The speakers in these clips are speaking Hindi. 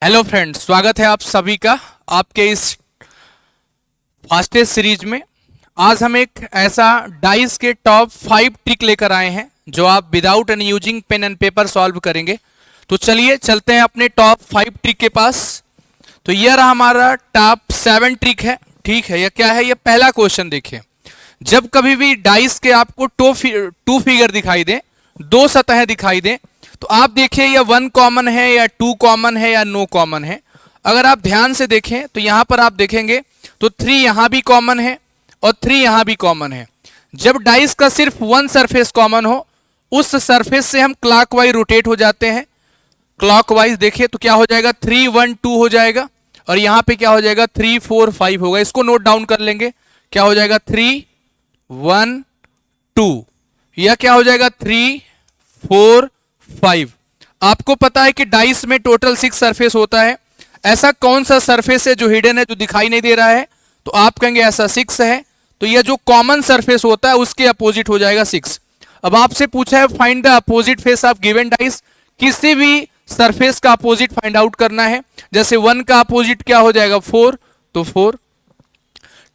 हेलो फ्रेंड्स, स्वागत है आप सभी का आपके इस फास्टेस्ट सीरीज में। आज हम एक ऐसा डाइस के टॉप 5 ट्रिक लेकर आए हैं जो आप without any using pen and paper solve करेंगे। तो चलिए चलते हैं अपने टॉप 5 ट्रिक के पास। तो यह रहा हमारा टॉप 7 ट्रिक है। ठीक है, यह क्या है? यह पहला क्वेश्चन देखिए। जब कभी भी डाइस के आपको टू फिगर दिखाई दे, दो सतहें दिखाई दे, तो आप देखिए यह 1 कॉमन है या 2 कॉमन है या नो कॉमन है। अगर आप ध्यान से देखें तो यहां पर आप देखेंगे तो 3 यहां भी कॉमन है और 3 यहां भी कॉमन है। जब डाइस का सिर्फ 1 सरफेस कॉमन हो, उस सरफेस से हम क्लॉकवाइज रोटेट हो जाते हैं। क्लॉकवाइज देखिए तो क्या हो जाएगा, 3 1 2 हो जाएगा और यहां पे क्या हो जाएगा, 3 4 5 होगा। इसको नोट डाउन कर लेंगे। क्या हो जाएगा, 3 1 2। यह क्या हो जाएगा, 3 4 5। आपको पता है कि डाइस में टोटल 6 सरफेस होता है। ऐसा कौन सा सरफेस है जो हिडन है, जो दिखाई नहीं दे रहा है? तो आप कहेंगे ऐसा 6 है। तो यह जो कॉमन सरफेस होता है उसके अपोजिट हो जाएगा 6। अब आपसे पूछा है find the opposite face of given dice. किसी भी सरफेस का अपोजिट फाइंड आउट करना है। जैसे 1 का अपोजिट क्या हो जाएगा, 4, तो 4।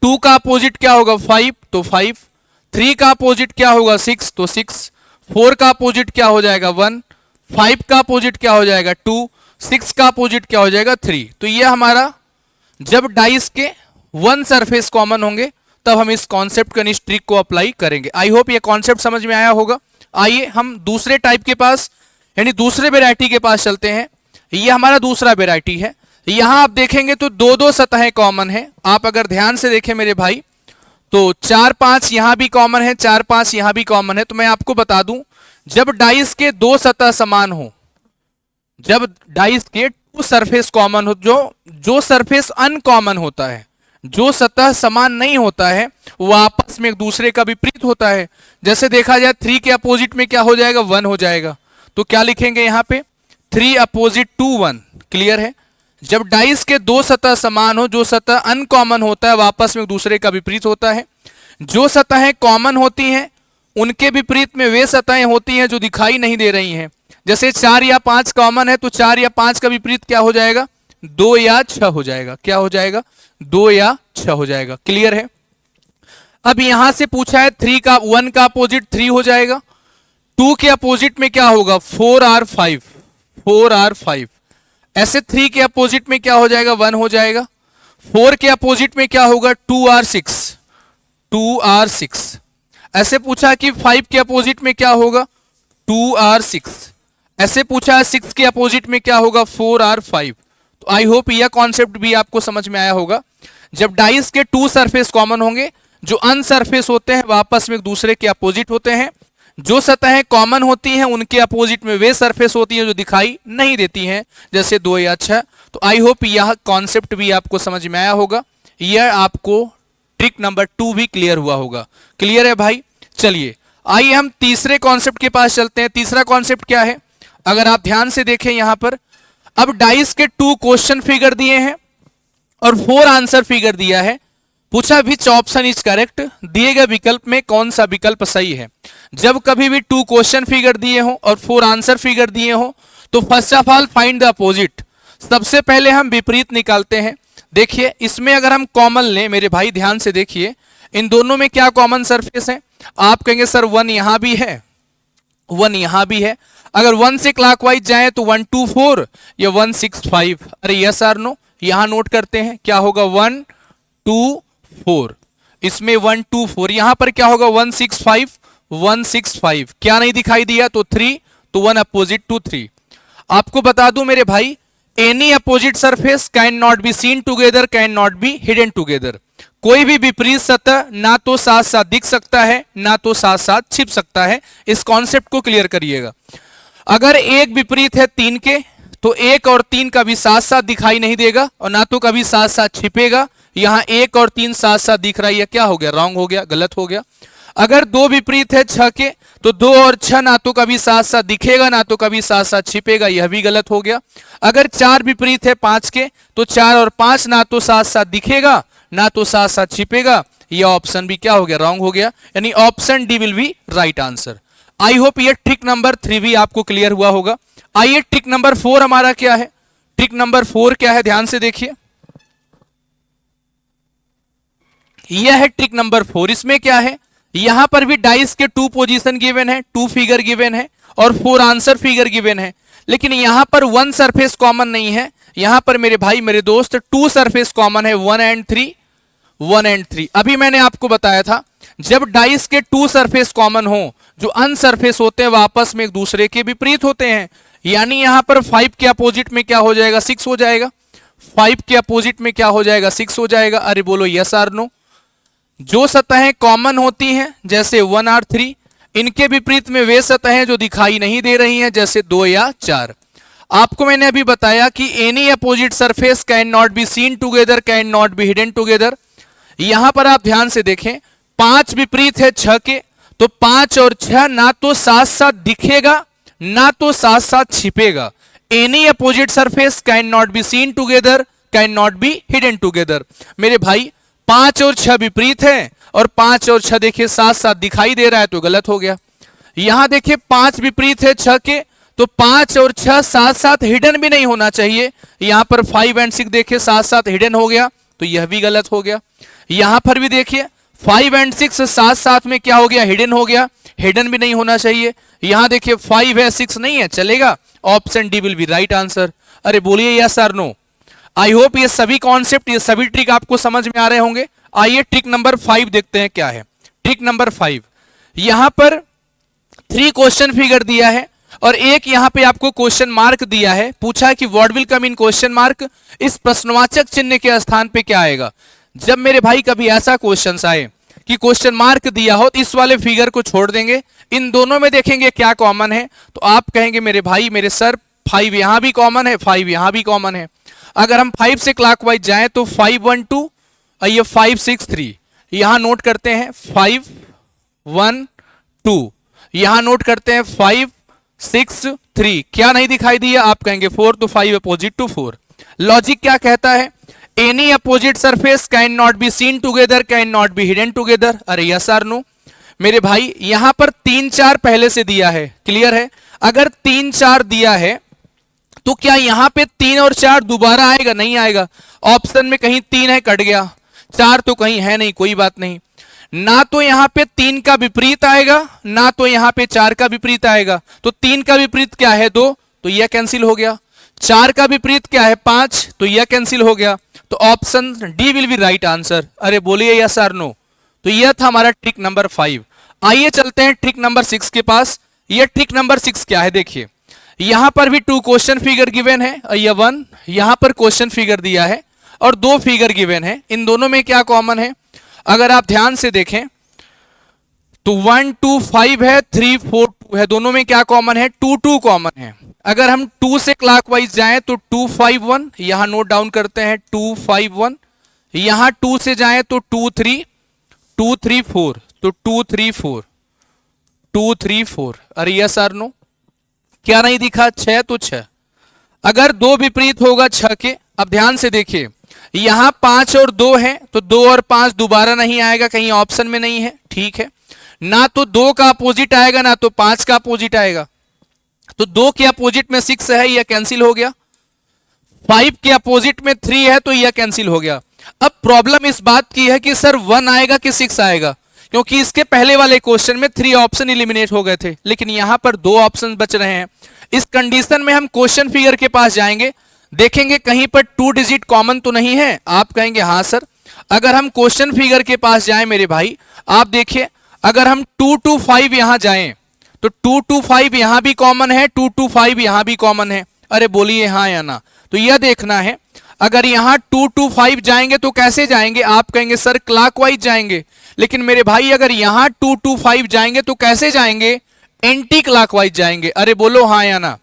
2 का अपोजिट क्या होगा, 5, तो 5। 3 का अपोजिट क्या होगा, 6, तो 6। 4 का अपोजिट क्या हो जाएगा, 1। 5 का अपोजिट क्या हो जाएगा, 2। 6 का अपोजिट क्या हो जाएगा, 3। तो यह हमारा जब डाइस के 1 सरफेस कॉमन होंगे तब हम इस कॉन्सेप्ट का, इस ट्रिक को अप्लाई करेंगे। आई होप यह कॉन्सेप्ट समझ में आया होगा। आइए हम दूसरे टाइप के पास, यानी दूसरे वेराइटी के पास चलते हैं। यह हमारा दूसरा वेराइटी है। यहां आप देखेंगे तो दो दो सतहें कॉमन है। आप अगर ध्यान से देखें मेरे भाई, तो 4 5 यहां भी कॉमन है, 4 5 यहां भी कॉमन है। तो मैं आपको बता दूं, जब डाइस के दो सतह समान हो, जब डाइस के 2 सरफेस कॉमन हो, जो सरफेस अनकॉमन होता है, जो सतह समान नहीं होता है, वो आपस में एक दूसरे का विपरीत होता है। जैसे देखा जाए 3 के अपोजिट में क्या हो जाएगा, 1 हो जाएगा। तो क्या लिखेंगे यहां पे, 3 अपोजिट टू 1। क्लियर है? जब डाइस के दो सतह समान हो, जो सतह अनकॉमन होता है वापस में एक दूसरे का विपरीत होता है। जो सतहें कॉमन होती हैं उनके विपरीत में वे सतहें होती हैं जो दिखाई नहीं दे रही हैं। जैसे 4 या 5 कॉमन है तो 4 या 5 का विपरीत क्या हो जाएगा, 2 या 6 हो जाएगा। क्या हो जाएगा, 2 या 6 हो जाएगा। क्लियर है? अब यहां से पूछा है 3 का 1 का अपोजिट 3 हो जाएगा। 2 के अपोजिट में क्या होगा, 4 और 5, 4 और 5। ऐसे 3 के अपोजिट में क्या हो जाएगा, 1 हो जाएगा। 4 के अपोजिट में क्या होगा, 2 और 6, 2 और 6। ऐसे पूछा कि 5 के अपोजिट में क्या होगा, 2 और 6। ऐसे पूछा है 6 के अपोजिट में क्या होगा, 4 और 5। तो आई होप यह कॉन्सेप्ट भी आपको समझ में आया होगा। जब डाइस के 2 सरफेस कॉमन होंगे, जो अनसरफेस होते हैं वापस में एक दूसरे के अपोजिट होते हैं। जो सतहें कॉमन होती हैं उनके अपोजिट में वे सरफेस होती हैं जो दिखाई नहीं देती हैं, जैसे 2 या 6। तो आई होप यह कॉन्सेप्ट भी आपको समझ में आया होगा। यह आपको ट्रिक नंबर 2 भी क्लियर हुआ होगा। क्लियर है भाई? चलिए आइए हम तीसरे कॉन्सेप्ट के पास चलते हैं। तीसरा कॉन्सेप्ट क्या है? अगर आप ध्यान से देखें यहां पर, अब डाइस के 2 क्वेश्चन फिगर दिए हैं और 4 आंसर फिगर दिया है। पूछा विच ऑप्शन इज करेक्ट, दिए गए विकल्प में कौन सा विकल्प सही है। जब कभी भी 2 क्वेश्चन फिगर दिए हो और 4 आंसर फिगर दिए हो तो first of all find the opposite. सबसे पहले हम विपरीत निकालते हैं। देखिए इसमें अगर हम कॉमन लें, मेरे भाई ध्यान से देखिए, इन दोनों में क्या कॉमन सरफेस है? आप कहेंगे सर 1 यहां भी है, 1 यहां भी है। अगर 1 से क्लॉकवाइज जाए तो 1 2 4 या 1 6 5। अरे यस और नो, यहां नोट करते हैं क्या होगा, 1 2 4। इसमें 1 2 4, यहां पर क्या होगा, 1 6 5, 1 6 5। क्या नहीं दिखाई दिया, तो 3, तो 1 अपोजिट टू 3। आपको बता दूं मेरे भाई, any opposite surface can not be seen together, can not be hidden together. कोई भी विपरीत सतह ना तो साथ साथ दिख सकता है ना तो साथ साथ छिप सकता है। इस कॉन्सेप्ट को क्लियर करिएगा। अगर एक विपरीत है 3 के, तो 1 और 3 कभी साथ साथ दिखाई नहीं देगा और ना तो कभी साथ साथ छिपेगा। यहां 1 और 3 साथ साथ दिख रहा है, यह क्या हो गया, रॉन्ग हो गया, गलत हो गया। अगर 2 विपरीत है 6 के, तो 2 और 6 ना तो कभी साथ साथ दिखेगा ना तो कभी साथ साथ छिपेगा, यह भी गलत हो गया। अगर 4 विपरीत है 5 के, तो 4 और 5 ना तो साथ साथ दिखेगा ना तो साथ साथ छिपेगा, यह ऑप्शन भी क्या हो गया, रॉन्ग हो गया। यानी option D will be right answer. I hope यह ट्रिक नंबर 3 भी आपको क्लियर हुआ होगा। आइए ट्रिक नंबर 4 हमारा क्या है? ट्रिक नंबर 4 क्या है, ध्यान से देखिए। यह है ट्रिक नंबर 4। इसमें क्या है, यहां पर भी डाइस के 2 पोजीशन गिवन है, 2 फिगर गिवन है और 4 आंसर फिगर गिवन है, लेकिन यहां पर 1 सरफेस कॉमन नहीं है। यहां पर मेरे भाई मेरे दोस्त 2 सरफेस कॉमन है, 1 एंड 3, 1 एंड 3। अभी मैंने आपको बताया था जब डाइस के 2 सरफेस कॉमन हो, जो अनसरफेस होते हैं वह आपस में एक दूसरे के विपरीत होते हैं, यानी यहां पर 5 के अपोजिट में क्या हो जाएगा, 6 हो जाएगा। 5 के अपोजिट में क्या हो जाएगा, 6 हो जाएगा। अरे बोलो यस और नो। जो सतहें कॉमन होती हैं जैसे 1 और 3, इनके विपरीत में वे सतहें जो दिखाई नहीं दे रही हैं जैसे 2 या 4। आपको मैंने अभी बताया कि any opposite surface can not be seen together, can not be hidden together. यहां पर आप ध्यान से देखें, 5 विपरीत है 6 के, तो 5 और 6 ना तो साथ साथ दिखेगा ना तो साथ साथ छिपेगा। Any opposite surface can not be seen together, can not be hidden together. मेरे भाई 5 और 6 विपरीत है और 5 और 6 देखिए साथ साथ दिखाई दे रहा है, तो गलत हो गया। यहां देखिए 5 विपरीत है 6 के, तो 5 और 6 साथ साथ हिडन भी नहीं होना चाहिए। यहां पर 5 एंड 6 देखिए साथ साथ हिडन हो गया, तो यह भी गलत हो गया। यहां पर भी देखिए 5 एंड 6 साथ साथ में क्या हो गया, हिडन हो गया, हिडन भी नहीं होना चाहिए। यहां देखिए 5 है 6 नहीं है, चलेगा। Option D will be right answer. अरे बोलिए यस और नो। आई होप ये सभी कॉन्सेप्ट, ये सभी ट्रिक आपको समझ में आ रहे होंगे। आइए ट्रिक नंबर 5 देखते हैं क्या है। ट्रिक नंबर 5, यहां पर 3 क्वेश्चन फिगर दिया है और एक यहां पे आपको क्वेश्चन मार्क दिया है। पूछा है कि what will come in question mark, इस प्रश्नवाचक चिन्ह के स्थान पे क्या आएगा। जब मेरे भाई कभी ऐसा क्वेश्चन आए कि क्वेश्चन मार्क दिया हो, तो इस वाले फिगर को छोड़ देंगे, इन दोनों में देखेंगे क्या कॉमन है, तो आप कहेंगे मेरे भाई मेरे सर 5 यहां भी कॉमन है, 5 यहां भी कॉमन है। अगर हम 5 से क्लॉकवाइज जाएं तो 5 1 2, ये 5 6 3, यहां नोट करते हैं 5 1 2, यहां नोट करते हैं 5 6 3। क्या नहीं दिखाई दिया, आप कहेंगे 4, तो 5 अपोजिट टू 4। लॉजिक क्या कहता है, any opposite surface can not be seen together, can not be hidden together. अरे यस और नो। मेरे भाई यहां पर 3 4 पहले से दिया है, क्लियर है। अगर 3 4 दिया है तो क्या यहां पे 3 और 4 दोबारा आएगा, नहीं आएगा। ऑप्शन में कहीं 3 है, कट गया, 4 तो कहीं है नहीं, कोई बात नहीं। ना तो यहां पे 3 का विपरीत आएगा ना तो यहां पे 4 का विपरीत आएगा। तो 3 का विपरीत क्या है, 2, तो यह कैंसिल हो गया। 4 का विपरीत क्या है, 5, तो यह कैंसिल हो गया। तो option D will be right answer. अरे बोलिए यस और नो। तो यह था हमारा ट्रिक नंबर 5। आइए चलते हैं ट्रिक नंबर 6 के पास। यह ट्रिक नंबर 6 क्या है, देखिए यहां पर भी 2 क्वेश्चन फिगर गिवन है, यह 1 यहां पर क्वेश्चन फिगर दिया है और 2 फिगर गिवन है। इन दोनों में क्या कॉमन है, अगर आप ध्यान से देखें तो 1 2 5 है, 3 4 2 है, दोनों में क्या कॉमन है, 2 2 कॉमन है। अगर हम 2 से क्लॉकवाइज जाएं तो 2 5 1, यहां नोट डाउन करते हैं 2 5 1। यहां 2 से जाएं तो 2 3 2 3 4, तो 2 3 4 2 3 4। अरे यस और नो। क्या नहीं दिखा, 6 तो 6। अगर 2 विपरीत होगा 6 के, अब ध्यान से देखिए यहां 5 और 2 है, तो 2 और 5 दोबारा नहीं आएगा, कहीं ऑप्शन में नहीं है, ठीक है। ना तो 2 का अपोजिट आएगा ना तो 5 का अपोजिट आएगा, तो 2 के अपोजिट में 6 है, यह कैंसिल हो गया। 5 के अपोजिट में 3 है, तो यह कैंसिल हो गया। अब प्रॉब्लम इस बात की है कि सर 1 आएगा कि 6 आएगा, क्योंकि इसके पहले वाले क्वेश्चन में 3 ऑप्शन एलिमिनेट हो गए थे, लेकिन यहां पर 2 ऑप्शन बच रहे हैं। इस कंडीशन में हम क्वेश्चन फिगर के पास जाएंगे, देखेंगे कहीं पर 2 डिजिट कॉमन तो नहीं है। आप कहेंगे हां सर। अगर हम क्वेश्चन फिगर के पास जाएं मेरे भाई, आप देखिए अगर हम 2 2 5 यहां जाएं तो 2 2 5 यहां भी कॉमन है, 2 2 5 यहां भी कॉमन है। अरे बोलिए हां या ना। तो यह देखना है, अगर यहां 2 2 5 जाएंगे तो कैसे जाएंगे, आप कहेंगे सर क्लॉकवाइज जाएंगे, लेकिन मेरे भाई अगर यहां 2 2 5 जाएंगे तो कैसे जाएंगे, एंटी क्लॉकवाइज जाएंगे। अरे बोलो हां या ना।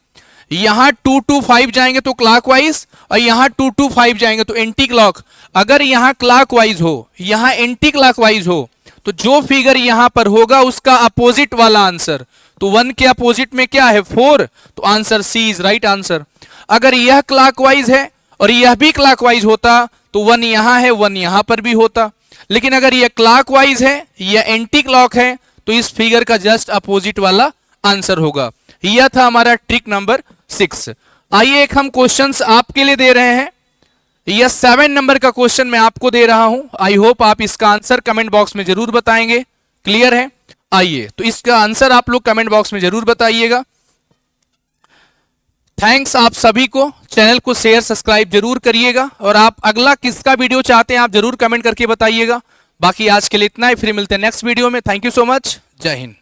यहां 2 2 5 जाएंगे तो क्लॉकवाइज और यहां 2 2 5 जाएंगे तो एंटी क्लॉक। अगर यहां क्लॉकवाइज हो यहां एंटी क्लॉकवाइज हो, तो जो फिगर यहां पर होगा उसका अपोजिट वाला आंसर, तो 1 के अपोजिट में क्या है, 4, तो answer C is right answer. अगर यह क्लॉकवाइज है और यह भी क्लॉकवाइज होता तो 1 यहां है, 1 यहां पर भी होता, लेकिन अगर यह क्लॉकवाइज है यह एंटी क्लॉक है, तो इस फिगर का जस्ट अपोजिट वाला आंसर होगा। यह था हमारा ट्रिक नंबर 6। आइए एक हम क्वेश्चंस आपके लिए दे रहे हैं। यह 7 नंबर का क्वेश्चन मैं आपको दे रहा हूं। आई होप आप इसका आंसर कमेंट बॉक्स में जरूर बताएंगे। क्लियर है? आइए तो इसका आंसर आप लोग कमेंट बॉक्स में जरूर बताइएगा। थैंक्स आप सभी को। चैनल को शेयर सब्सक्राइब जरूर करिएगा और आप अगला किसका वीडियो चाहते हैं आप जरूर कमेंट करके बताइएगा। बाकी आज के लिए इतना ही, फिर मिलते हैं नेक्स्ट वीडियो में। Thank you so much. जय हिंद।